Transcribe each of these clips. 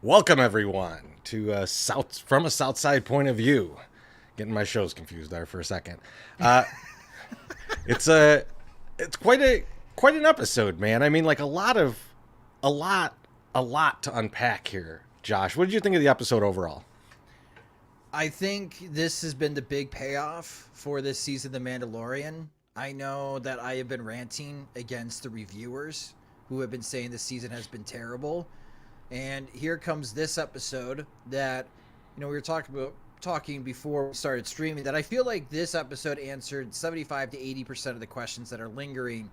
Welcome everyone to from a Southside point of view. Getting my shows confused there for a second. Uh, it's a it's quite an episode, man. I mean, like a lot a lot to unpack here. Josh, what did you think of the episode overall? I think this has been the big payoff for this season, The Mandalorian. I know that I have been ranting against the reviewers who have been saying this season has been terrible. And here comes this episode that, we were talking before we started streaming that I feel like this episode answered 75 to 80% of the questions that are lingering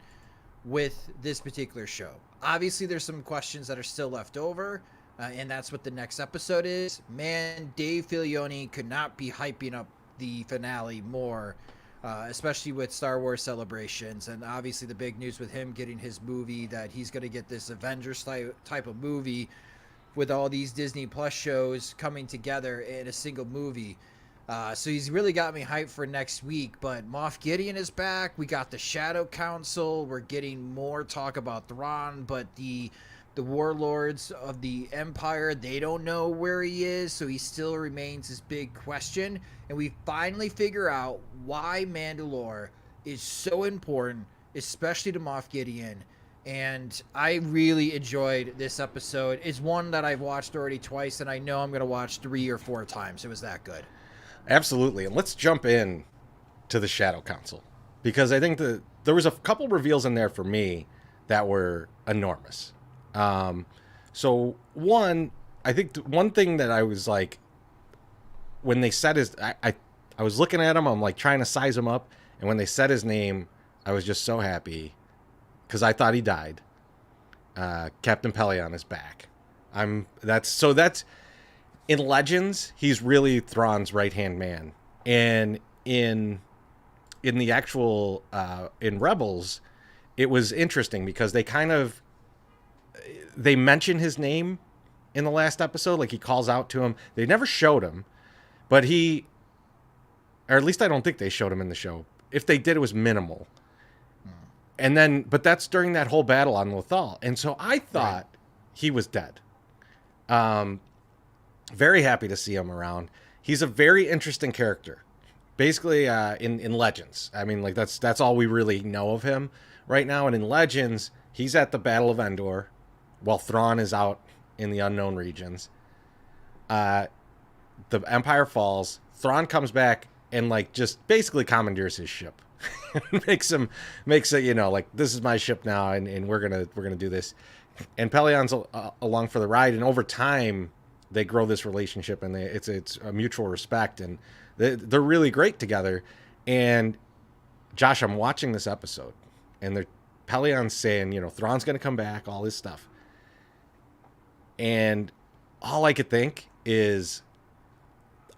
with this particular show. Obviously, there's some questions that are still left over, and that's what the next episode is. Man, Dave Filoni could not be hyping up the finale more, especially with Star Wars celebrations, and obviously the big news with him getting his movie that he's going to get this Avengers type of movie with all these Disney Plus shows coming together in a single movie. So he's really got me hyped for next week. But Moff Gideon is back. We got the Shadow Council. We're getting more talk about Thrawn, but the warlords of the Empire, they don't know where he is, so he still remains this big question. And we finally figure out why Mandalore is so important, especially to Moff Gideon. And I really enjoyed this episode. It's one that I've watched already twice, and I know I'm going to watch 3 or 4 times. It was that good. Absolutely, and let's jump in to the Shadow Council because I think there was a couple reveals in there for me that were enormous. Um, so one, I think one thing that I was like when they said I was looking at him, I'm like trying to size him up, and when they said his name, I was just so happy because I thought he died. Captain Pelion is back. That's in Legends, he's really Thrawn's right hand man, and in the actual in Rebels, it was interesting because they mention his name in the last episode, like he calls out to him. They never showed him, but or at least I don't think they showed him in the show. If they did, it was minimal. And then, but that's during that whole battle on Lothal, and so I thought he was dead. Very happy to see him around. He's a very interesting character. Basically, in Legends, I mean, like that's all we really know of him right now. And in Legends, he's at the Battle of Endor, while Thrawn is out in the unknown regions. The Empire falls. Thrawn comes back and like just basically commandeers his ship. makes it, like, this is my ship now, and we're gonna do this. And Pelion's along for the ride, and over time they grow this relationship, and it's a mutual respect, and they're really great together. And Josh, I'm watching this episode, and Pelion's saying, Thrawn's gonna come back, all this stuff, and all I could think is,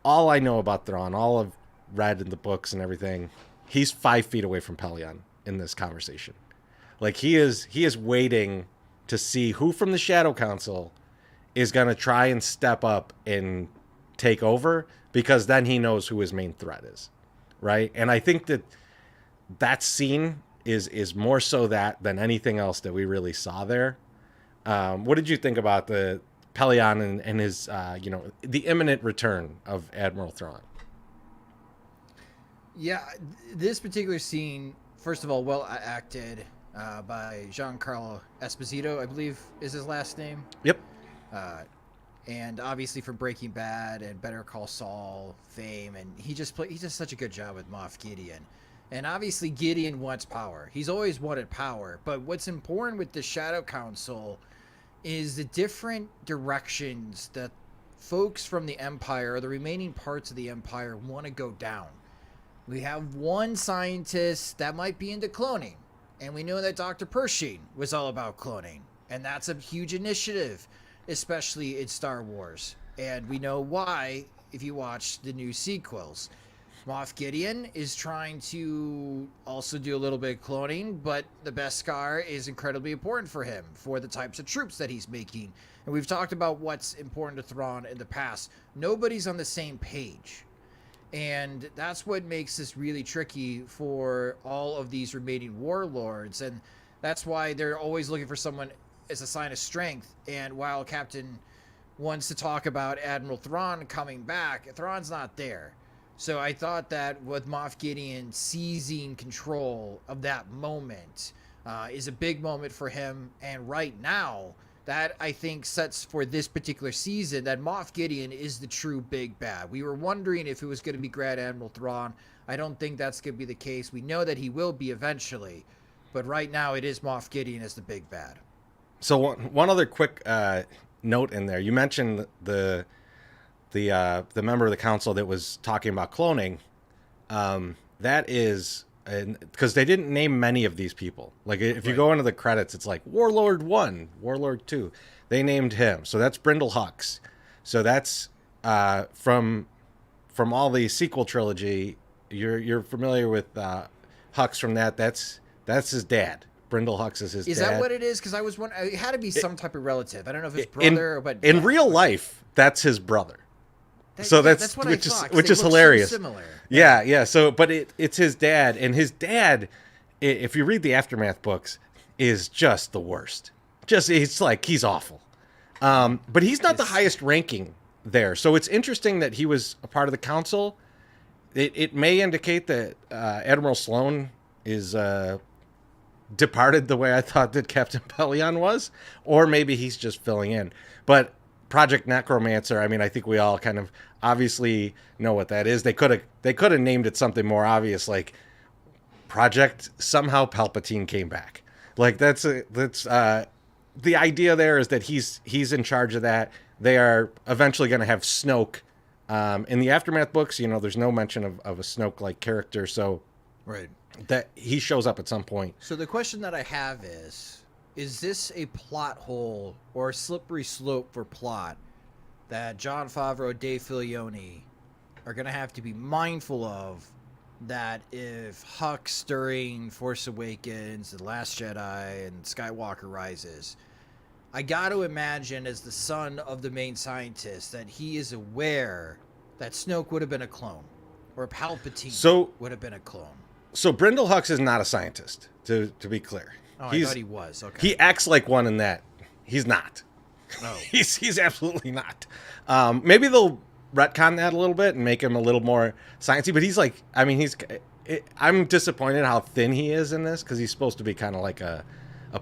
all I know about Thrawn, all I've read in the books and everything, he's 5 feet away from Pelion in this conversation. Like he is waiting to see who from the Shadow Council is going to try and step up and take over, because then he knows who his main threat is, right? And I think that scene is more so that than anything else that we really saw there. What did you think about the Pelion and his, the imminent return of Admiral Thrawn? Yeah, this particular scene, first of all, well acted by Giancarlo Esposito, I believe is his last name. Yep. Uh, and obviously from Breaking Bad and Better Call Saul fame, and he does such a good job with Moff Gideon. And obviously Gideon wants power. He's always wanted power. But what's important with the Shadow Council is the different directions that folks from the Empire, or the remaining parts of the Empire, want to go down. We have one scientist that might be into cloning, and we know that Dr. Pershing was all about cloning, and that's a huge initiative, especially in Star Wars. And we know why if you watch the new sequels. Moff Gideon is trying to also do a little bit of cloning, but the Beskar is incredibly important for him, for the types of troops that he's making. And we've talked about what's important to Thrawn in the past. Nobody's on the same page. And that's what makes this really tricky for all of these remaining warlords. And that's why they're always looking for someone as a sign of strength. And while Captain wants to talk about Admiral Thrawn coming back. Thrawn's not there. So I thought that with Moff Gideon seizing control of that moment is a big moment for him. And right now, that I think sets for this particular season that Moff Gideon is the true big bad. We were wondering if it was going to be Grand Admiral Thrawn. I don't think that's going to be the case. We know that he will be eventually, but right now it is Moff Gideon as the big bad. So one other quick note in there. You mentioned the member of the council that was talking about cloning. That is, because they didn't name many of these people. Like if you go into the credits, it's like Warlord 1, Warlord 2. They named him. So that's Brindle Hux. So that's from all the sequel trilogy. You're familiar with Hux from that. That's his dad. Brindle Hux is his dad. Is that what it is? Because I was wondering, it had to be some type of relative. I don't know if it's brother but in real life, that's his brother. So that's what which I thought, which is hilarious. So similar. Yeah. So, but it's his dad, and his dad, if you read the Aftermath books, is just the worst. It's like he's awful. But he's not the highest ranking there. So it's interesting that he was a part of the council. It may indicate that Admiral Sloane is departed the way I thought that Captain Pellaeon was, or maybe he's just filling in. But Project Necromancer, I mean, I think we all kind of obviously know what that is. They could have named it something more obvious, like Project Somehow Palpatine Came Back. Like that's the idea there is that he's in charge of that. They are eventually going to have Snoke. In the Aftermath books, there's no mention of a Snoke-like character, so right. That he shows up at some point. So the question that I have is this a plot hole or a slippery slope for plot that Jon Favreau, Dave Filoni are going to have to be mindful of, that if Hux during Force Awakens, The Last Jedi, and Skywalker Rises, I got to imagine as the son of the main scientist that he is aware that Snoke would have been a clone, or Palpatine would have been a clone. So Brindle Hux is not a scientist, to be clear. Oh, I thought he was. Okay. He acts like one in that. He's not. Oh. He's absolutely not. Maybe they'll retcon that a little bit and make him a little more sciencey, but he's like, I mean, I'm disappointed how thin he is in this, because he's supposed to be kind of like a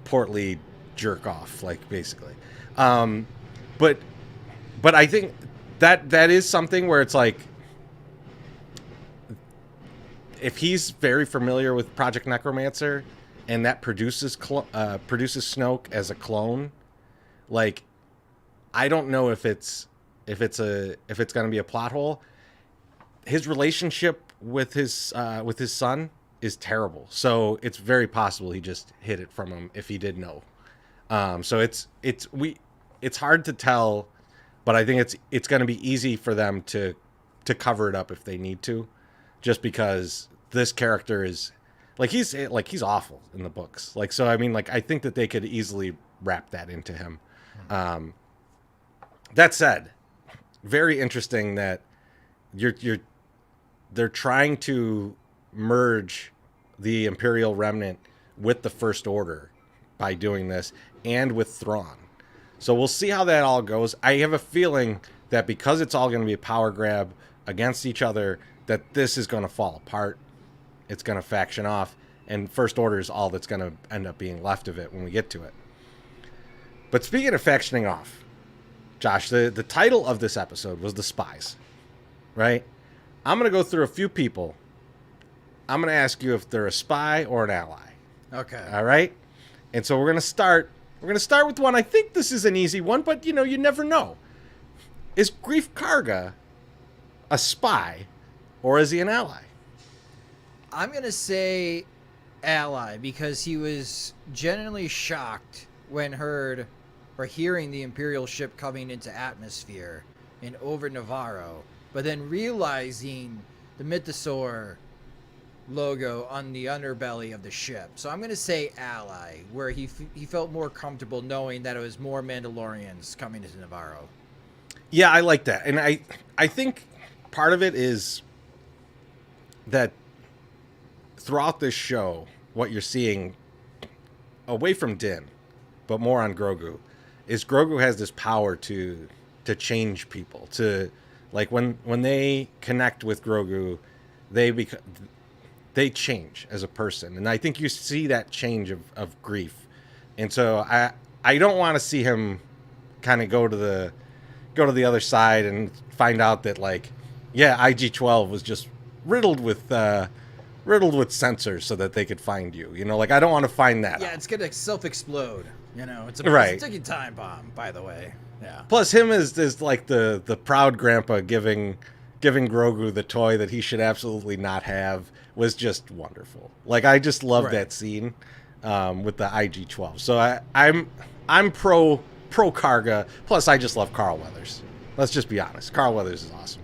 portly jerk off, like, basically. But I think that is something where it's like, if he's very familiar with Project Necromancer and that produces Snoke as a clone, like, I don't know if it's going to be a plot hole. His relationship with his son is terrible, so it's very possible he just hid it from him if he did know. So it's hard to tell, but I think it's going to be easy for them to cover it up if they need to, just because this character is he's awful in the books. Like, so I mean, like, I think that they could easily wrap that into him. That said, very interesting that they're trying to merge the Imperial Remnant with the First Order by doing this, and with Thrawn. So we'll see how that all goes. I have a feeling that because it's all going to be a power grab against each other, that this is going to fall apart. It's going to faction off, and First Order is all that's going to end up being left of it when we get to it. But speaking of factioning off, Josh, the title of this episode was The Spies, right? I'm going to go through a few people. I'm going to ask you if they're a spy or an ally. Okay. All right? And so we're going to start with one. I think this is an easy one, but you never know. Is Greef Karga a spy, or is he an ally? I'm going to say ally, because he was genuinely shocked when hearing the Imperial ship coming into atmosphere and over Navarro, but then realizing the Mythosaur logo on the underbelly of the ship. So I'm going to say ally, where he felt more comfortable knowing that it was more Mandalorians coming into Navarro. Yeah, I like that. And I think part of it is that throughout this show, what you're seeing away from Din, but more on Grogu, is Grogu has this power to to change people. To like when they connect with Grogu, they change as a person, and I think you see that change of grief. And so I don't want to see him kind of go to the other side and find out that like, yeah, IG-12 was just riddled with sensors so that they could find you. You know, like I don't want to find that. Yeah, out. it's gonna self-explode. You know, it's Right. it's a ticking time bomb. By the way, yeah. Plus, him is like the proud grandpa giving Grogu the toy that he should absolutely not have was just wonderful. Like I just love that scene with the IG-12. So I'm pro Karga. Plus, I just love Carl Weathers. Let's just be honest. Carl Weathers is awesome.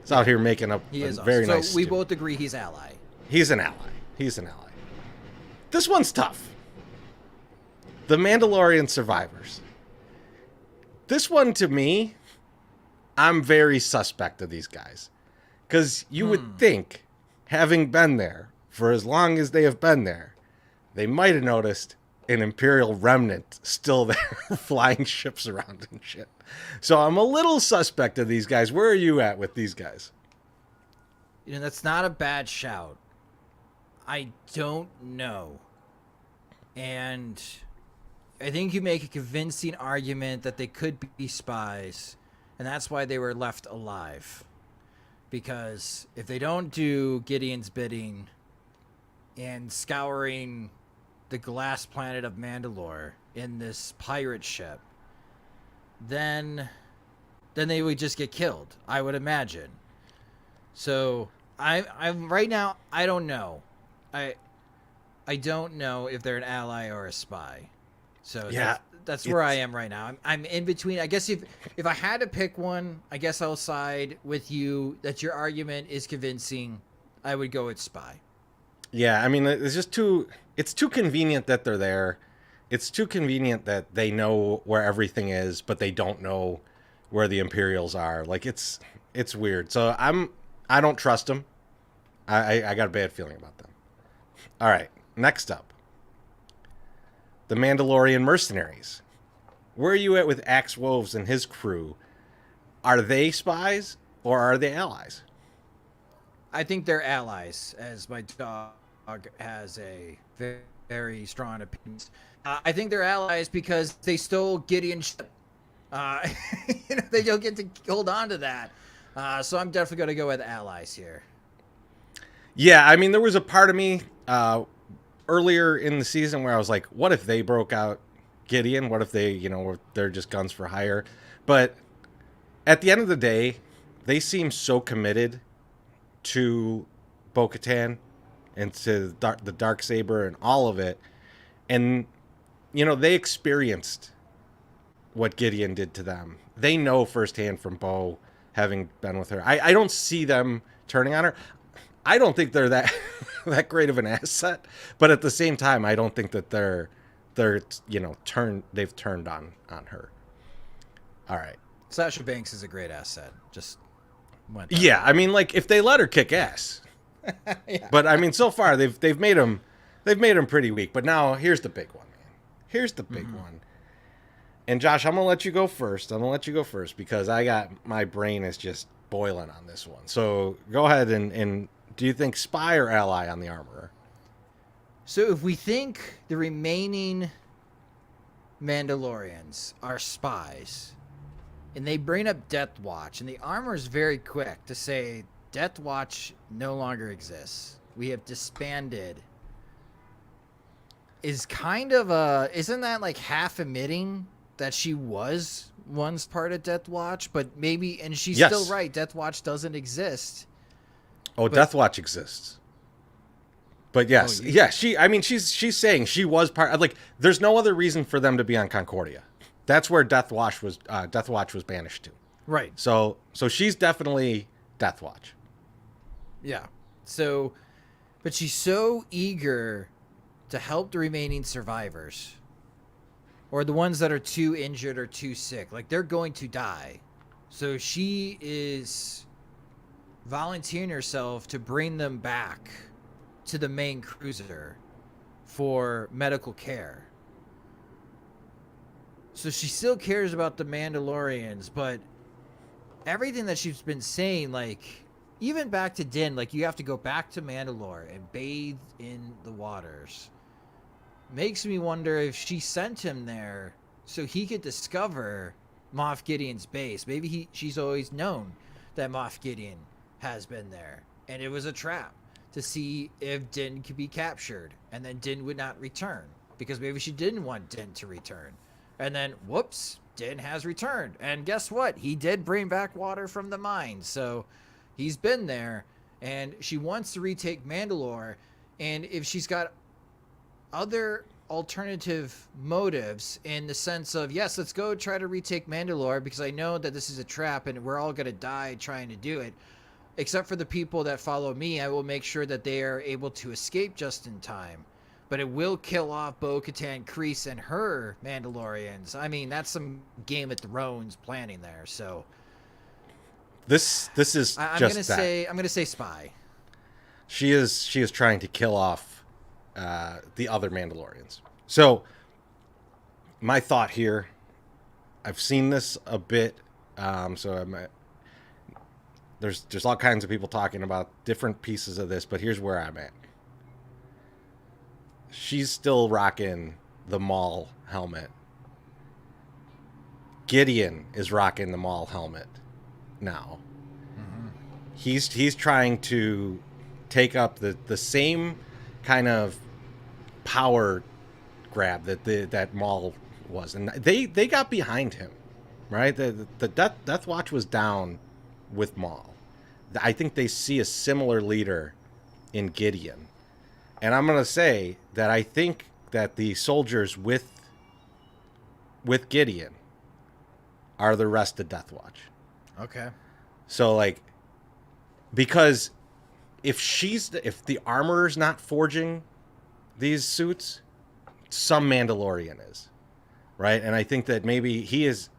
He's out here making up He is very awesome. nice. So we stew. both agree he's ally. He's an ally. He's an ally. This one's tough. The Mandalorian survivors. This one, to me, I'm very suspect of these guys. Because you would think, having been there for as long as they have been there, they might have noticed an Imperial remnant still there flying ships around and shit. So I'm a little suspect of these guys. Where are you at with these guys? You know, that's not a bad shout. I don't know. And I think you make a convincing argument that they could be spies, and that's why they were left alive. Because if they don't do Gideon's bidding and scouring the glass planet of Mandalore in this pirate ship, then they would just get killed, I would imagine. So I'm right now, I don't know. I don't know if they're an ally or a spy. So Yeah, that's where I am right now. I'm in between. I guess if I had to pick one, I guess I'll side with you that your argument is convincing. I would go with spy. Yeah, I mean, it's too convenient that they're there. It's too convenient that they know where everything is, but they don't know where the Imperials are. Like it's weird. So I don't trust them. I got a bad feeling about them. All right, next up. The Mandalorian mercenaries. Where are you at with Axe Woves and his crew? Are they spies or are they allies? I think they're allies, as my dog has a very, very strong opinion. I think they're allies because they stole Gideon's ship. They don't get to hold on to that. So I'm definitely going to go with allies here. Yeah, I mean, there was a part of me earlier in the season where I was like, what if they broke out Gideon? What if they're just guns for hire? But at the end of the day, they seem so committed to Bo-Katan and to the Darksaber and all of it. And, they experienced what Gideon did to them. They know firsthand from Bo, having been with her. I don't see them turning on her. I don't think they're that that great of an asset, but at the same time, I don't think that they've turned on her. All right. Sasha Banks is a great asset. Just went. Yeah, I mean, like if they let her kick ass. Yeah. But I mean, so far they've made him pretty weak. But now here's the big one, man. Here's the big one. And Josh, I'm gonna let you go first. Because my brain is just boiling on this one. So go ahead and do you think spy or ally on the Armorer? So if we think the remaining Mandalorians are spies, and they bring up Death Watch, and the Armor is very quick to say Death Watch no longer exists. We have disbanded. Isn't that like half admitting that she was once part of Death Watch, but maybe, and she's still right, Death Watch doesn't exist. Oh, Death Watch exists. But yes, she's saying she was part. Like, there's no other reason for them to be on Concordia. That's where Death Watch was banished to. Right. So she's definitely Death Watch. Yeah. So, but she's so eager to help the remaining survivors, or the ones that are too injured or too sick. Like, they're going to die. So she is volunteering herself to bring them back to the main cruiser for medical care. So she still cares about the Mandalorians, but everything that she's been saying, like even back to Din, like you have to go back to Mandalore and bathe in the waters. Makes me wonder if she sent him there so he could discover Moff Gideon's base. Maybe she's always known that Moff Gideon has been there, and it was a trap to see if Din could be captured, and then Din would not return because maybe she didn't want Din to return. And then, whoops, Din has returned. And guess what? He did bring back water from the mine. So he's been there, and she wants to retake Mandalore. And if she's got other alternative motives in the sense of, yes, let's go try to retake Mandalore because I know that this is a trap and we're all going to die trying to do it. Except for the people that follow me, I will make sure that they are able to escape just in time. But it will kill off Bo-Katan Kryze and her Mandalorians. I mean, that's some Game of Thrones planning there. So this is I'm just gonna that. I'm gonna say spy. She is trying to kill off the other Mandalorians. So my thought here, I've seen this a bit. There's all kinds of people talking about different pieces of this, but here's where I'm at. She's still rocking the Maul helmet. Gideon is rocking the Maul helmet now. Mm-hmm. He's trying to take up the same kind of power grab that Maul was, and they got behind him, right? The Death Watch was down with Maul. I think they see a similar leader in Gideon. And I'm going to say that I think that the soldiers with Gideon are the rest of Death Watch. Okay. So, like, because if the armorer's not forging these suits, some Mandalorian is, right? And I think that maybe he is,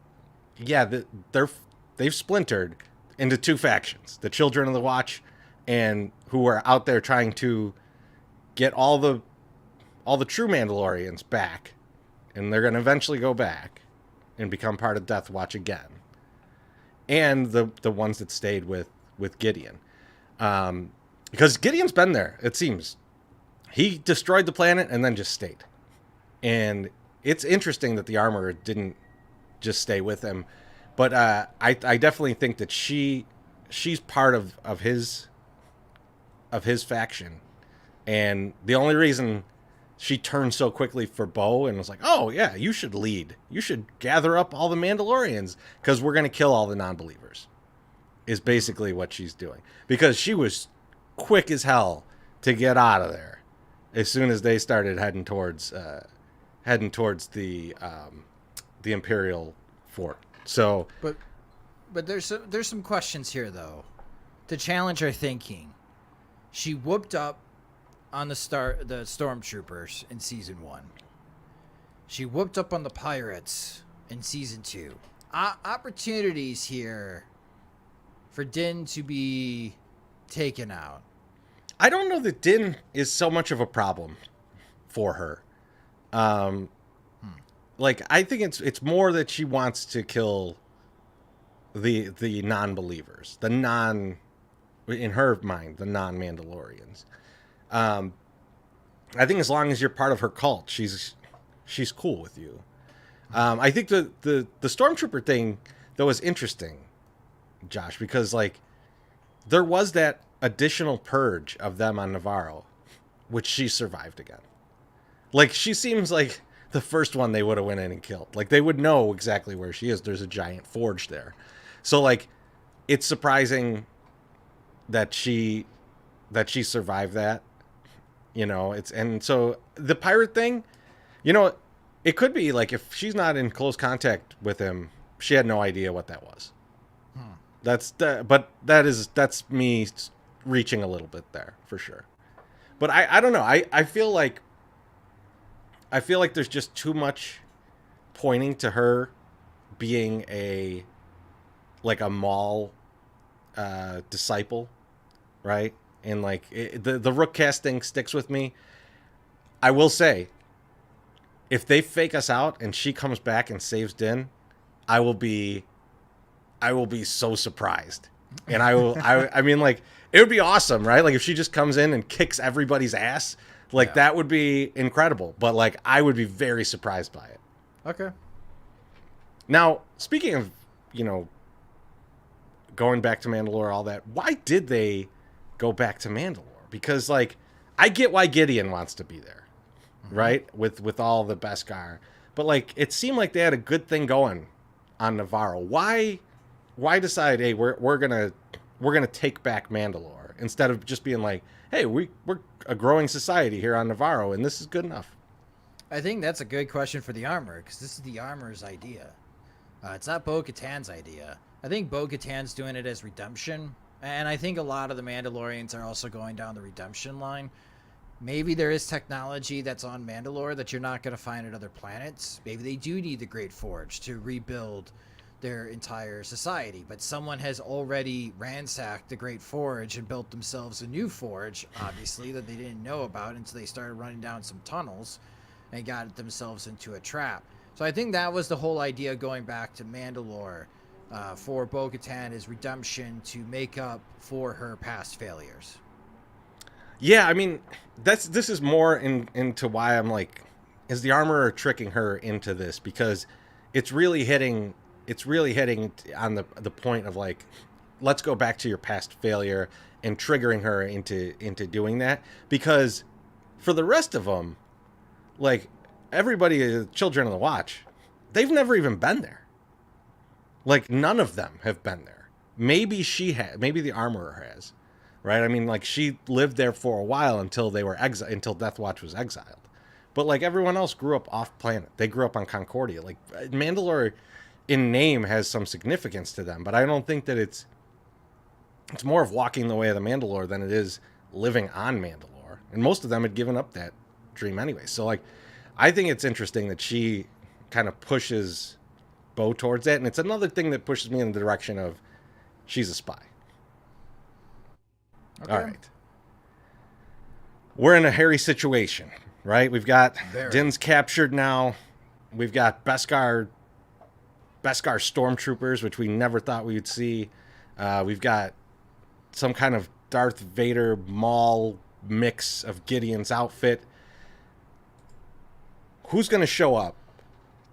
they've splintered into two factions, the Children of the Watch and who are out there trying to get all the true Mandalorians back, and they're going to eventually go back and become part of Death Watch again. And the ones that stayed with Gideon. Because Gideon's been there, it seems. He destroyed the planet and then just stayed. And it's interesting that the armorer didn't just stay with him. But I definitely think that she's part of his faction. And the only reason she turned so quickly for Bo and was like, oh, yeah, you should lead. You should gather up all the Mandalorians because we're going to kill all the non-believers, is basically what she's doing. Because she was quick as hell to get out of there as soon as they started heading towards the Imperial fort. So, but there's some questions here though to challenge our thinking. She whooped up on the stormtroopers in season 1. She whooped up on the pirates in season 2. Opportunities here for Din to be taken out. I don't know that Din is so much of a problem for her. Like, I think it's more that she wants to kill the non-believers, in her mind, the non-Mandalorians. I think as long as you're part of her cult, she's cool with you. I think the stormtrooper thing though is interesting, Josh, because like there was that additional purge of them on Navarro, which she survived again. Like, she seems like the first one they would have went in and killed. Like, they would know exactly where she is. There's a giant forge there. So like, it's surprising that she survived that. You know, and so the pirate thing, you know, it could be like if she's not in close contact with him, she had no idea what that was. But that's me reaching a little bit there for sure. But I don't know. I feel like there's just too much pointing to her being a Maul disciple, right? And like the Rook cast thing sticks with me. I will say, if they fake us out and she comes back and saves Din, I will be I will be so surprised. And I mean, like, it would be awesome, right? Like, if she just comes in and kicks everybody's ass, like, that would be incredible. But, like, I would be very surprised by it. Okay. Now, speaking of, you know, going back to Mandalore, all that, why did they go back to Mandalore? Because, like, I get why Gideon wants to be there, right? With all the Beskar. But, like, it seemed like they had a good thing going on Navarro. Why decide, hey, we're gonna take back Mandalore instead of just being like, hey, we're a growing society here on Navarro and this is good enough? I think that's a good question for the armor, because this is the armor's idea. It's not Bo-Katan's idea. I think Bo-Katan's doing it as redemption, and I think a lot of the Mandalorians are also going down the redemption line. Maybe there is technology that's on Mandalore that you're not going to find at other planets. Maybe they do need the Great Forge to rebuild their entire society, but someone has already ransacked the Great Forge and built themselves a new forge, obviously, that they didn't know about until they started running down some tunnels and got themselves into a trap. So I think that was the whole idea going back to Mandalore for Bo-Katan, is redemption to make up for her past failures. Yeah, I mean, this is more into why I'm like, is the armorer tricking her into this? Because it's really hitting on the point of like, let's go back to your past failure and triggering her into doing that. Because for the rest of them, like, everybody, Children of the Watch, they've never even been there. Like, none of them have been there. Maybe maybe the armorer has, right? I mean, like, she lived there for a while until they were until Death Watch was exiled. But, like, everyone else grew up off planet. They grew up on Concordia. Like, Mandalore in name has some significance to them, but I don't think that it's more of walking the way of the Mandalore than it is living on Mandalore. And most of them had given up that dream anyway. So, like, I think it's interesting that she kind of pushes Bo towards that, and it's another thing that pushes me in the direction of she's a spy. Okay. All right, we're in a hairy situation, right? We've got Din's captured now. We've got Beskar stormtroopers, which we never thought we would see. We've got some kind of Darth Vader Maul mix of Gideon's outfit. Who's going to show up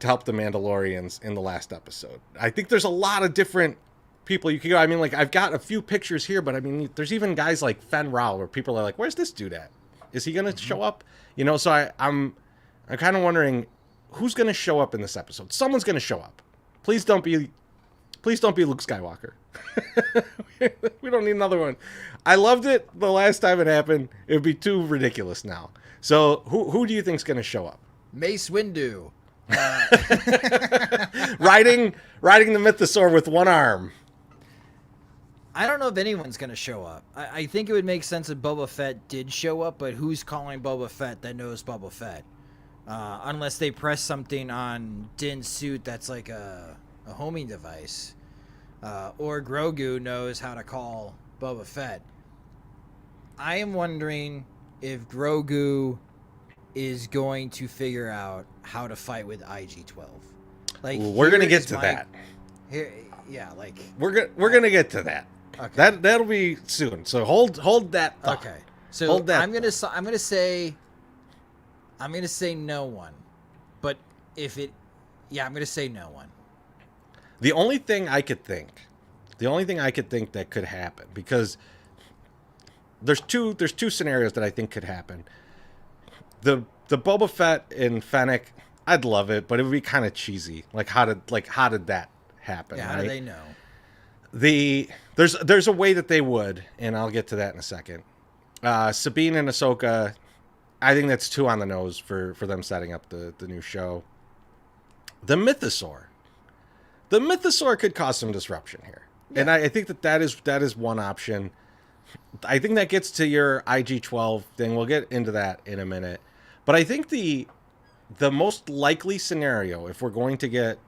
to help the Mandalorians in the last episode? I think there's a lot of different people you could go. I mean, like, I've got a few pictures here, but I mean, there's even guys like Fen Rao where people are like, where's this dude at? Is he going to show up? You know, so I'm kind of wondering who's going to show up in this episode. Someone's going to show up. Please don't be Luke Skywalker. We don't need another one. I loved it the last time it happened. It would be too ridiculous now. So who do you think's going to show up? Mace Windu. riding the mythosaur with one arm. I don't know if anyone's going to show up. I think it would make sense if Boba Fett did show up, but who's calling Boba Fett that knows Boba Fett? Unless they press something on Din's suit that's like a homing device. Or Grogu knows how to call Boba Fett. I am wondering if Grogu is going to figure out how to fight with IG-12. Like, we're gonna get to that. Here, yeah, like we're gonna get to that. Okay. That'll be soon. So hold that thought. Okay. So I'm gonna say no one, but I'm gonna say no one. The only thing I could think that could happen, because there's two scenarios that I think could happen. The Boba Fett and Fennec, I'd love it, but it would be kind of cheesy. Like, how did that happen? Yeah, right? How do they know? There's a way that they would, and I'll get to that in a second. Sabine and Ahsoka, I think that's too on the nose for them setting up the new show. The Mythosaur could cause some disruption here, and I think that is one option. I think that gets to your IG-12 thing. We'll get into that in a minute. But I think the most likely scenario, if we're going to get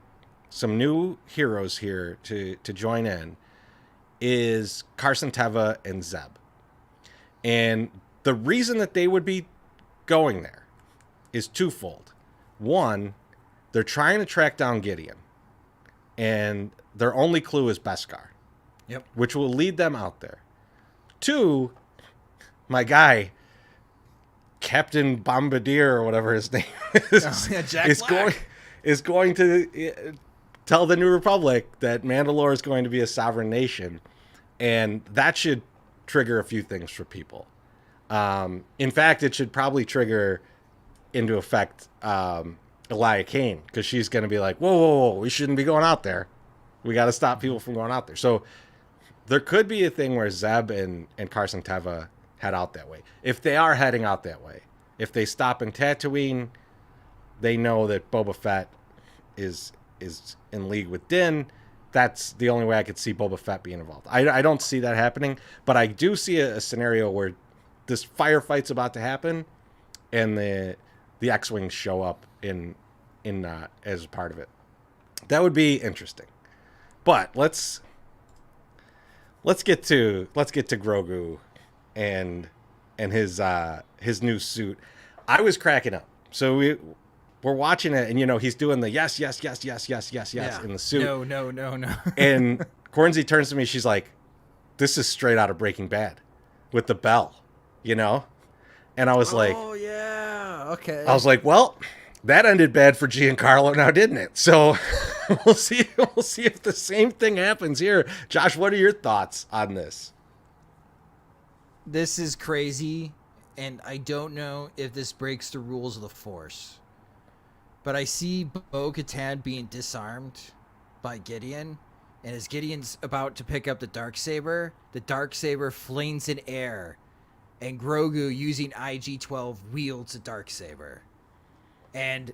some new heroes here to join in, is Carson Teva and Zeb. And the reason that they would be going there is twofold. One, they're trying to track down Gideon. and their only clue is Beskar, Yep. which will lead them out there. 2, my guy, Captain Bombardier or whatever his name is, Oh, yeah, Jack is Black. going to tell the New Republic that Mandalore is going to be a sovereign nation, and that should trigger a few things for people. In fact, it should probably trigger into effect Elia Kane, because she's going to be like, whoa, we shouldn't be going out there. We got to stop people from going out there. So there could be a thing where Zeb and Carson Teva head out that way. If they are heading out that way, if they stop in Tatooine, they know that Boba Fett is in league with Din. That's the only way I could see Boba Fett being involved. I don't see that happening, but I do see a scenario where this firefight's about to happen, and the X-wings show up in as a part of it. That would be interesting. But let's get to Grogu and his new suit. I was cracking up. So we're watching it, and he's doing the yes in the suit. No. And Cornsey turns to me. She's like, "This is straight out of Breaking Bad, with the bell," And I was like, "Oh yeah, okay." I was like, "Well, that ended bad for Giancarlo now, didn't it?" So we'll see if the same thing happens here. Josh, what are your thoughts on this? This is crazy, and I don't know if this breaks the rules of the Force. But I see Bo-Katan being disarmed by Gideon, and as Gideon's about to pick up the Darksaber flings in air, and Grogu, using IG-12, wields the Darksaber. And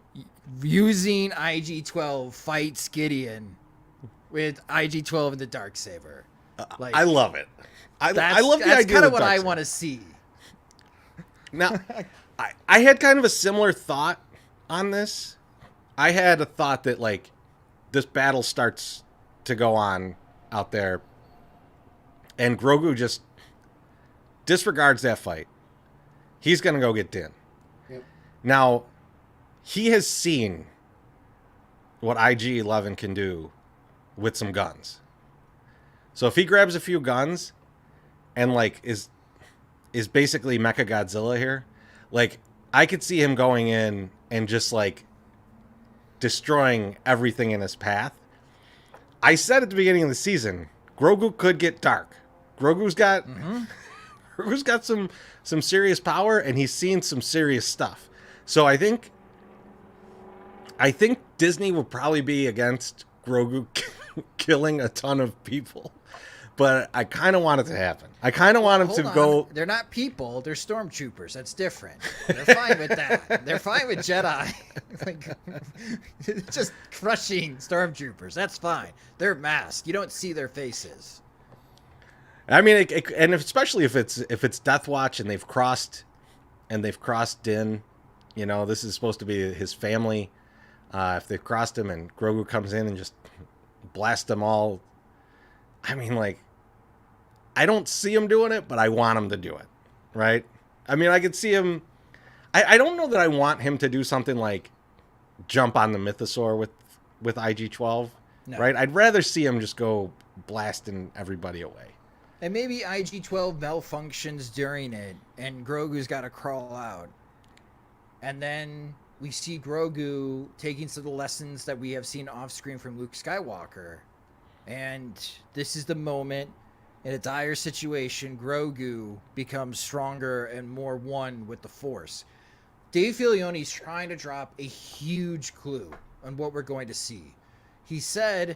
using IG-12 fights Gideon with IG-12 and the Darksaber. I love it. I love the idea. That's kind of what I Darksaber. want to see. Now, I had kind of a similar thought on this. I had a thought that, like, this battle starts to go on out there, and Grogu just disregards that fight. He's going to go get Din. Yep. Now, he has seen what IG-11 can do with some guns. So if he grabs a few guns and, like, is basically Mechagodzilla here, like, I could see him going in and just, like, destroying everything in his path. I said at the beginning of the season, Grogu could get dark. Grogu's got some serious power, and he's seen some serious stuff. So I think Disney will probably be against Grogu killing a ton of people. But I kind of want it to happen. I kind of want him to go. They're not people. They're stormtroopers. That's different. They're fine with that. They're fine with Jedi. Like, just crushing stormtroopers. That's fine. They're masked. You don't see their faces. I mean, and especially if it's Death Watch and they've crossed Din. This is supposed to be his family. If they've crossed him and Grogu comes in and just blasts them all. I mean, like, I don't see him doing it, but I want him to do it, right? I mean, I could see him. I don't know that I want him to do something like jump on the Mythosaur with IG-12, No. right? I'd rather see him just go blasting everybody away. And maybe IG-12 malfunctions during it, and Grogu's got to crawl out. And then we see Grogu taking some of the lessons that we have seen off-screen from Luke Skywalker. And this is the moment, in a dire situation, Grogu becomes stronger and more one with the Force. Dave Filoni's trying to drop a huge clue on what we're going to see. He said,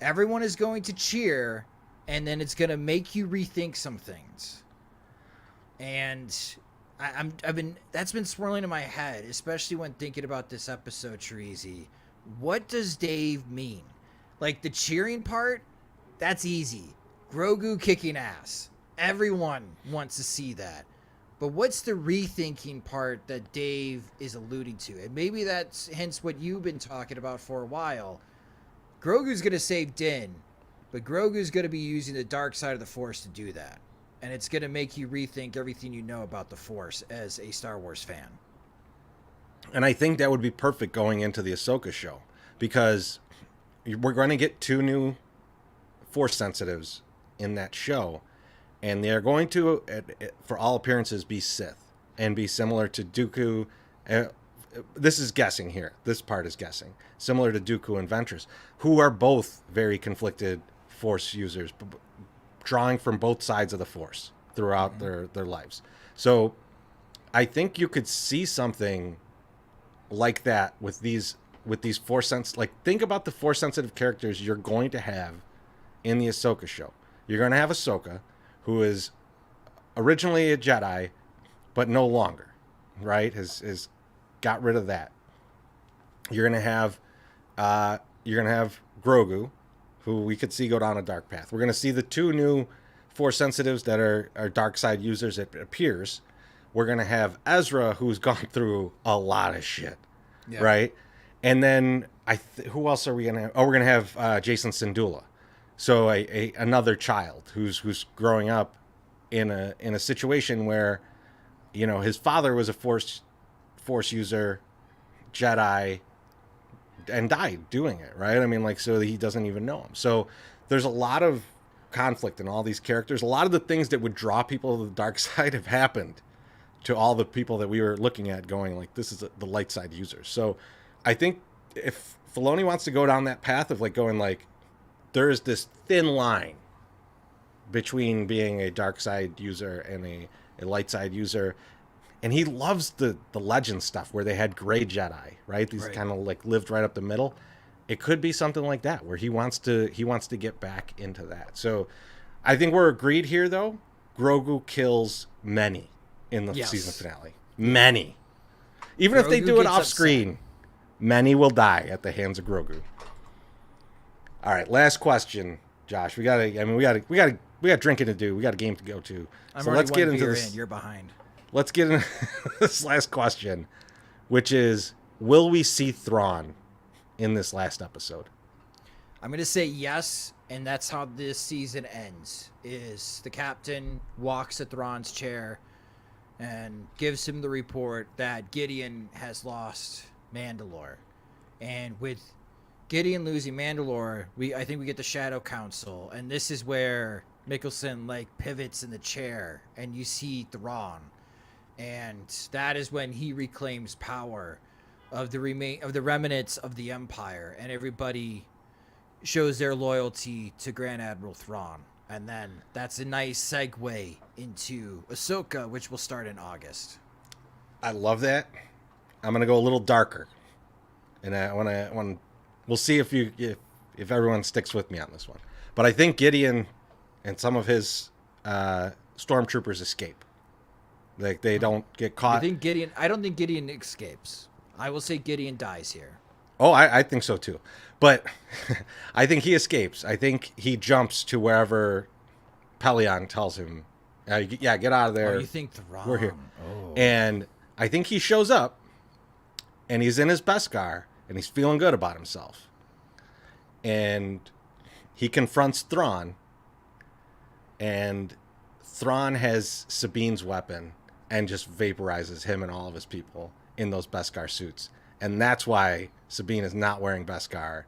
everyone is going to cheer, and then it's going to make you rethink some things. And that's been swirling in my head, especially when thinking about this episode, Chorizy. What does Dave mean? Like, the cheering part, that's easy. Grogu kicking ass. Everyone wants to see that. But what's the rethinking part that Dave is alluding to? And maybe that's hence what you've been talking about for a while. Grogu's going to save Din, but Grogu's going to be using the dark side of the Force to do that. And it's going to make you rethink everything you know about the Force as a Star Wars fan. And I think that would be perfect going into the Ahsoka show, because we're going to get 2 new Force sensitives in that show, and they're going to, for all appearances, be Sith and be similar to Dooku. This is guessing here. This part is guessing. Similar to Dooku and Ventress, who are both very conflicted Force users, drawing from both sides of the Force throughout their lives. So I think you could see something like that with these Force like, think about the Force sensitive characters you're going to have in the Ahsoka show. You're going to have Ahsoka, who is originally a Jedi, but no longer, right? Has got rid of that. You're going to have Grogu, who we could see go down a dark path. We're going to see the 2 new Force sensitives that are dark side users, it appears. We're going to have Ezra, who's gone through a lot of shit, right? And then who else are we going to have? Oh, we're going to have Jason Syndulla. So another child who's growing up in a situation where, his father was a Force user, Jedi, and died doing it, right? I mean, like, so he doesn't even know him. So there's a lot of conflict in all these characters. A lot of the things that would draw people to the dark side have happened to all the people that we were looking at, going like, this is the light side users. So I think if Filoni wants to go down that path of like going like, there's this thin line between being a dark side user and a light side user, and he loves the legend stuff where they had gray Jedi, right? These kind of like lived right up the middle. It could be something like that where he wants to get back into that. So I think we're agreed here, though. Grogu kills many in the season finale. Many. Even if they do it off screen, many will die at the hands of Grogu. All right, last question, Josh. We got drinking to do. We got a game to go to. So let's get into this. You're behind. Let's get into this last question, which is, will we see Thrawn in this last episode? I'm going to say yes, and that's how this season ends, is the captain walks to Thrawn's chair and gives him the report that Gideon has lost Mandalore. And with Gideon losing Mandalore, I think we get the Shadow Council, and this is where Mikkelsen like pivots in the chair, and you see Thrawn. And that is when he reclaims power of the remnants of the Empire, and everybody shows their loyalty to Grand Admiral Thrawn. And then that's a nice segue into Ahsoka, which will start in August. I love that. I'm gonna go a little darker, and we'll see if everyone sticks with me on this one. But I think Gideon and some of his stormtroopers escape. Like, they don't get caught. I don't think Gideon escapes. I will say Gideon dies here. Oh, I think so too. But I think he escapes. I think he jumps to wherever Pelion tells him, get out of there. Oh, you think Thrawn? We're here. Oh. And I think he shows up, and he's in his Beskar, and he's feeling good about himself. And he confronts Thrawn, and Thrawn has Sabine's weapon and just vaporizes him and all of his people in those Beskar suits. And that's why Sabine is not wearing Beskar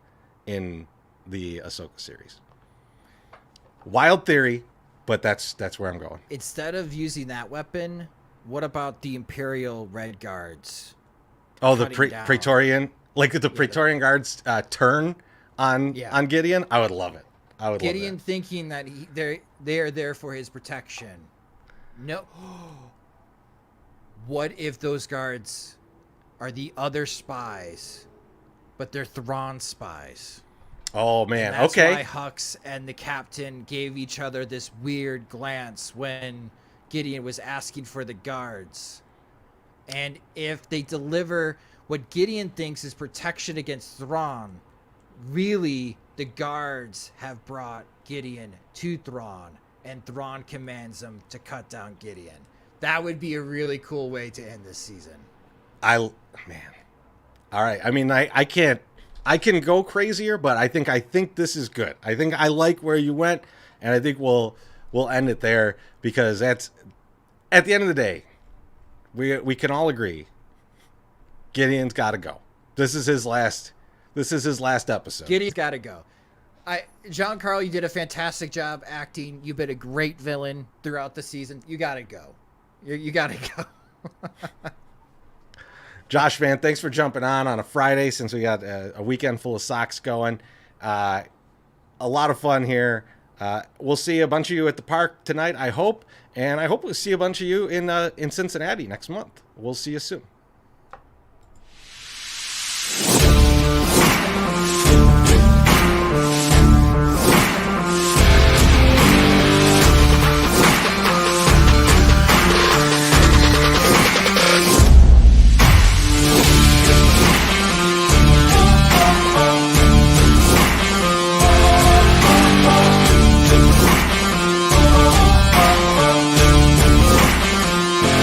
in the Ahsoka series. Wild theory, but that's where I'm going. Instead of using that weapon, what about the Imperial Red Guards? Oh, the Praetorian, like the Praetorian Guards turn on Gideon? I would love it. Gideon thinking that they are there for his protection. No. What if those guards are the other spies, but they're Thrawn spies? Oh, man. And that's okay. why Hux and the captain gave each other this weird glance when Gideon was asking for the guards. And if they deliver what Gideon thinks is protection against Thrawn, really the guards have brought Gideon to Thrawn, and Thrawn commands them to cut down Gideon. That would be a really cool way to end this season. Man. All right. I mean, I can go crazier, but I think this is good. I think I like where you went, and I think we'll end it there, because that's, at the end of the day, we can all agree Gideon's got to go. This is his last This is his last episode. Giddy's got to go. Giancarlo, you did a fantastic job acting. You've been a great villain throughout the season. You got to go. You got to go. Josh, man, thanks for jumping on a Friday since we got a weekend full of socks going. A lot of fun here. We'll see a bunch of you at the park tonight, I hope. And I hope we'll see a bunch of you in Cincinnati next month. We'll see you soon.